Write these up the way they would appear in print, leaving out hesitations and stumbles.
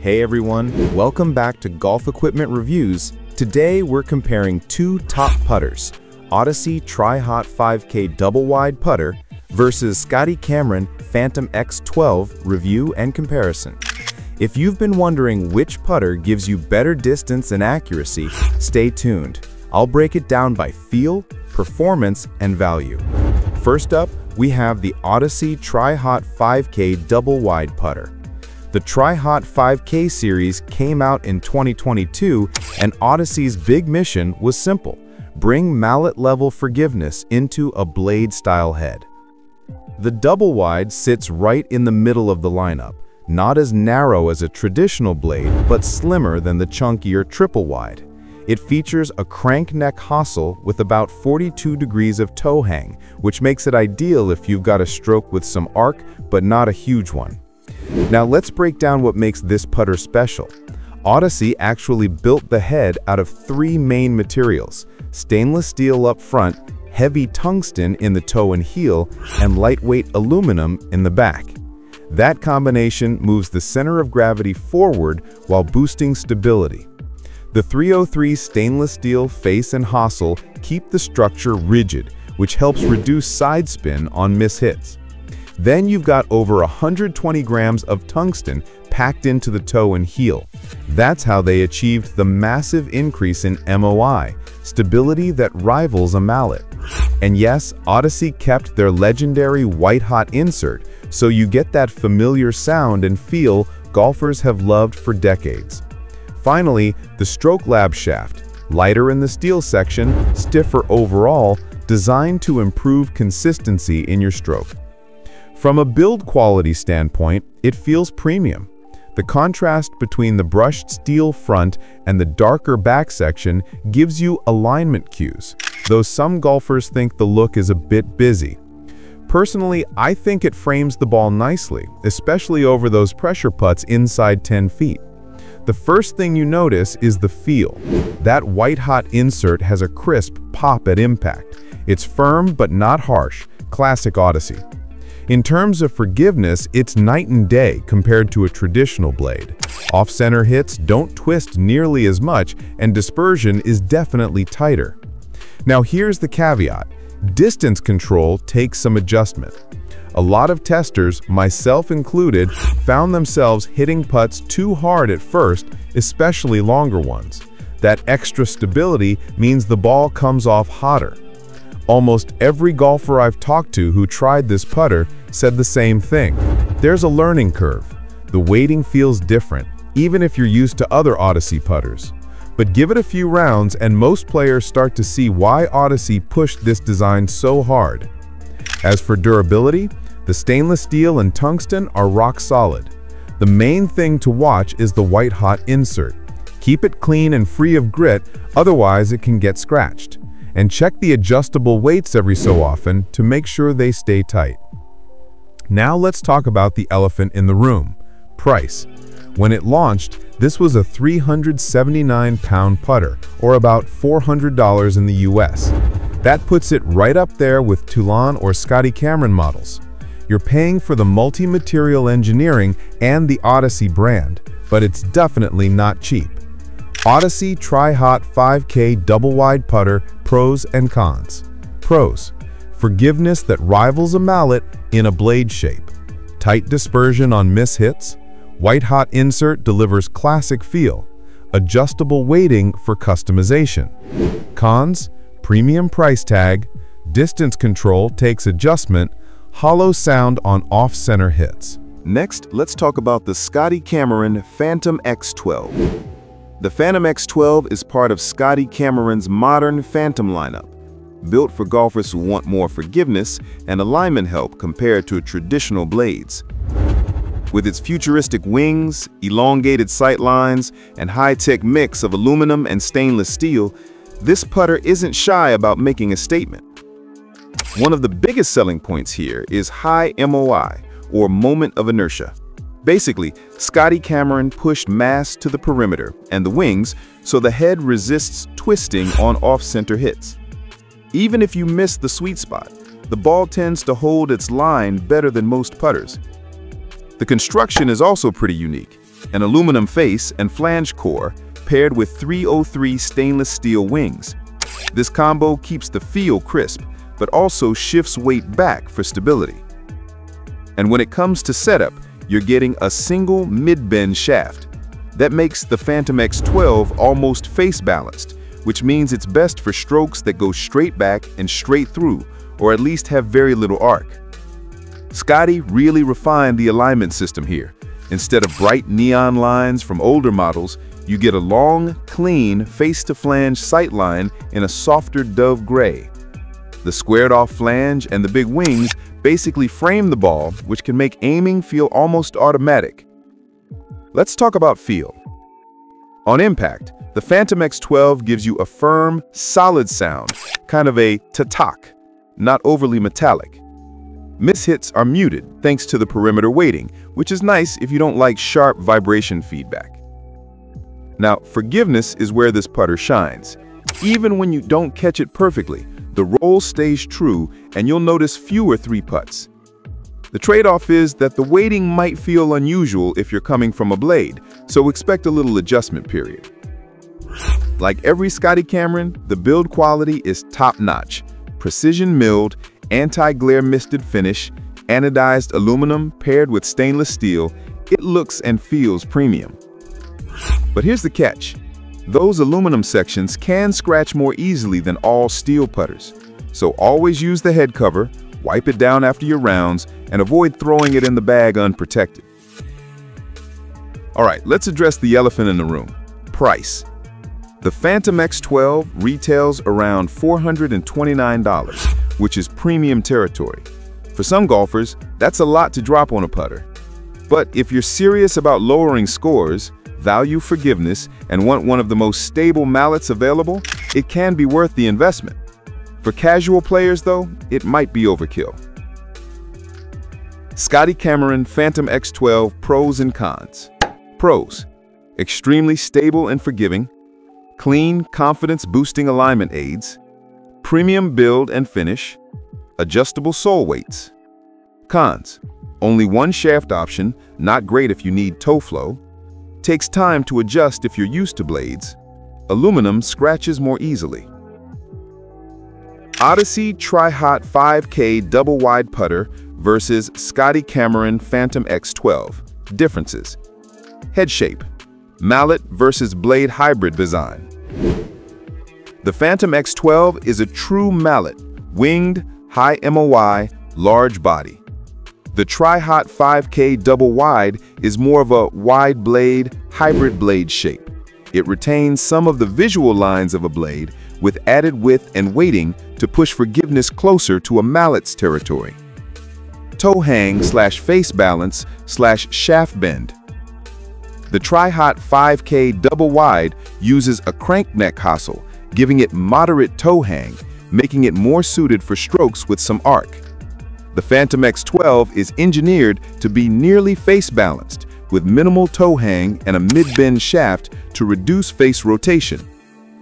Hey everyone, welcome back to Golf Equipment Reviews. Today we're comparing two top putters, Odyssey Tri Hot 5K double wide putter versus Scotty Cameron Phantom X 12 review and comparison. If you've been wondering which putter gives you better distance and accuracy, stay tuned. I'll break it down by feel, performance, and value. First up, we have the Odyssey Tri Hot 5K double wide putter. The Tri Hot 5K series came out in 2022, and Odyssey's big mission was simple: bring mallet-level forgiveness into a blade-style head. The double wide sits right in the middle of the lineup, not as narrow as a traditional blade, but slimmer than the chunkier triple wide. It features a crank neck hosel with about 42 degrees of toe hang, which makes it ideal if you've got a stroke with some arc, but not a huge one. Now let's break down what makes this putter special. Odyssey actually built the head out of three main materials: stainless steel up front, heavy tungsten in the toe and heel, and lightweight aluminum in the back. That combination moves the center of gravity forward while boosting stability. The 303 stainless steel face and hosel keep the structure rigid, which helps reduce side spin on mishits. Then you've got over 120 grams of tungsten packed into the toe and heel. That's how they achieved the massive increase in MOI, stability that rivals a mallet. And yes, Odyssey kept their legendary white-hot insert, so you get that familiar sound and feel golfers have loved for decades. Finally, the Stroke Lab shaft, lighter in the steel section, stiffer overall, designed to improve consistency in your stroke. From a build quality standpoint, it feels premium. The contrast between the brushed steel front and the darker back section gives you alignment cues, though some golfers think the look is a bit busy. Personally, I think it frames the ball nicely, especially over those pressure putts inside 10 feet. The first thing you notice is the feel. That white-hot insert has a crisp pop at impact. It's firm but not harsh, classic Odyssey. In terms of forgiveness, it's night and day compared to a traditional blade. Off-center hits don't twist nearly as much, and dispersion is definitely tighter. Now here's the caveat: distance control takes some adjustment. A lot of testers, myself included, found themselves hitting putts too hard at first, especially longer ones. That extra stability means the ball comes off hotter. Almost every golfer I've talked to who tried this putter said the same thing. There's a learning curve. The weighting feels different, even if you're used to other Odyssey putters. But give it a few rounds and most players start to see why Odyssey pushed this design so hard. As for durability, the stainless steel and tungsten are rock solid. The main thing to watch is the white-hot insert. Keep it clean and free of grit, otherwise it can get scratched. And check the adjustable weights every so often to make sure they stay tight. Now let's talk about the elephant in the room: price. When it launched, this was a 379-pound putter, or about $400 in the US. That puts it right up there with Toulon or Scotty Cameron models. You're paying for the multi-material engineering and the Odyssey brand, but it's definitely not cheap. Odyssey Tri Hot 5K double wide putter, pros and cons. Pros: forgiveness that rivals a mallet in a blade shape. Tight dispersion on mishits. White-hot insert delivers classic feel. Adjustable weighting for customization. Cons: premium price tag. Distance control takes adjustment. Hollow sound on off-center hits. Next, let's talk about the Scotty Cameron Phantom X 12. The Phantom X 12 is part of Scotty Cameron's modern Phantom lineup, built for golfers who want more forgiveness and alignment help compared to traditional blades. With its futuristic wings, elongated sight lines, and high-tech mix of aluminum and stainless steel, this putter isn't shy about making a statement. One of the biggest selling points here is high MOI, or moment of inertia. Basically, Scotty Cameron pushed mass to the perimeter and the wings so the head resists twisting on off-center hits. Even if you miss the sweet spot, the ball tends to hold its line better than most putters. The construction is also pretty unique. an aluminum face and flange core paired with 303 stainless steel wings. This combo keeps the feel crisp, but also shifts weight back for stability. And when it comes to setup, you're getting a single mid-bend shaft. That makes the Phantom X12 almost face-balanced, which means it's best for strokes that go straight back and straight through, or at least have very little arc. Scotty really refined the alignment system here. Instead of bright neon lines from older models, you get a long, clean face-to-flange sightline in a softer dove gray. The squared-off flange and the big wings basically frame the ball, which can make aiming feel almost automatic. Let's talk about feel. On impact, the Phantom X12 gives you a firm, solid sound, kind of a ta-tak, not overly metallic. Mishits are muted thanks to the perimeter weighting, which is nice if you don't like sharp vibration feedback. Now, forgiveness is where this putter shines. Even when you don't catch it perfectly, the roll stays true and you'll notice fewer 3-putts. The trade-off is that the weighting might feel unusual if you're coming from a blade, so expect a little adjustment period. Like every Scotty Cameron, the build quality is top-notch. Precision milled, anti-glare misted finish, anodized aluminum paired with stainless steel, it looks and feels premium. But here's the catch. Those aluminum sections can scratch more easily than all steel putters, so always use the head cover, wipe it down after your rounds, and avoid throwing it in the bag unprotected. All right, let's address the elephant in the room: price. The Phantom X12 retails around $429, which is premium territory. For some golfers, that's a lot to drop on a putter. But if you're serious about lowering scores, value forgiveness, and want one of the most stable mallets available, it can be worth the investment. For casual players, though, it might be overkill. Scotty Cameron Phantom X12 pros and cons. Pros: extremely stable and forgiving, clean, confidence-boosting alignment aids, premium build and finish, adjustable sole weights. Cons: only one shaft option, not great if you need toe flow, takes time to adjust if you're used to blades, aluminum scratches more easily. Odyssey Tri Hot 5K double wide putter versus Scotty Cameron Phantom X12. Differences: head shape, mallet versus blade hybrid design. The Phantom X12 is a true mallet, winged, high MOI, large body. The Tri Hot 5K double wide is more of a wide blade, hybrid blade shape. It retains some of the visual lines of a blade with added width and weighting to push forgiveness closer to a mallet's territory. Toe hang / face balance / shaft bend. The Tri Hot 5K double wide uses a crank neck hosel, giving it moderate toe hang, making it more suited for strokes with some arc. The Phantom X12 is engineered to be nearly face balanced, with minimal toe hang and a mid-bend shaft to reduce face rotation.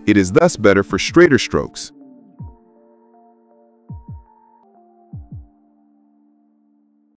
It is thus better for straighter strokes.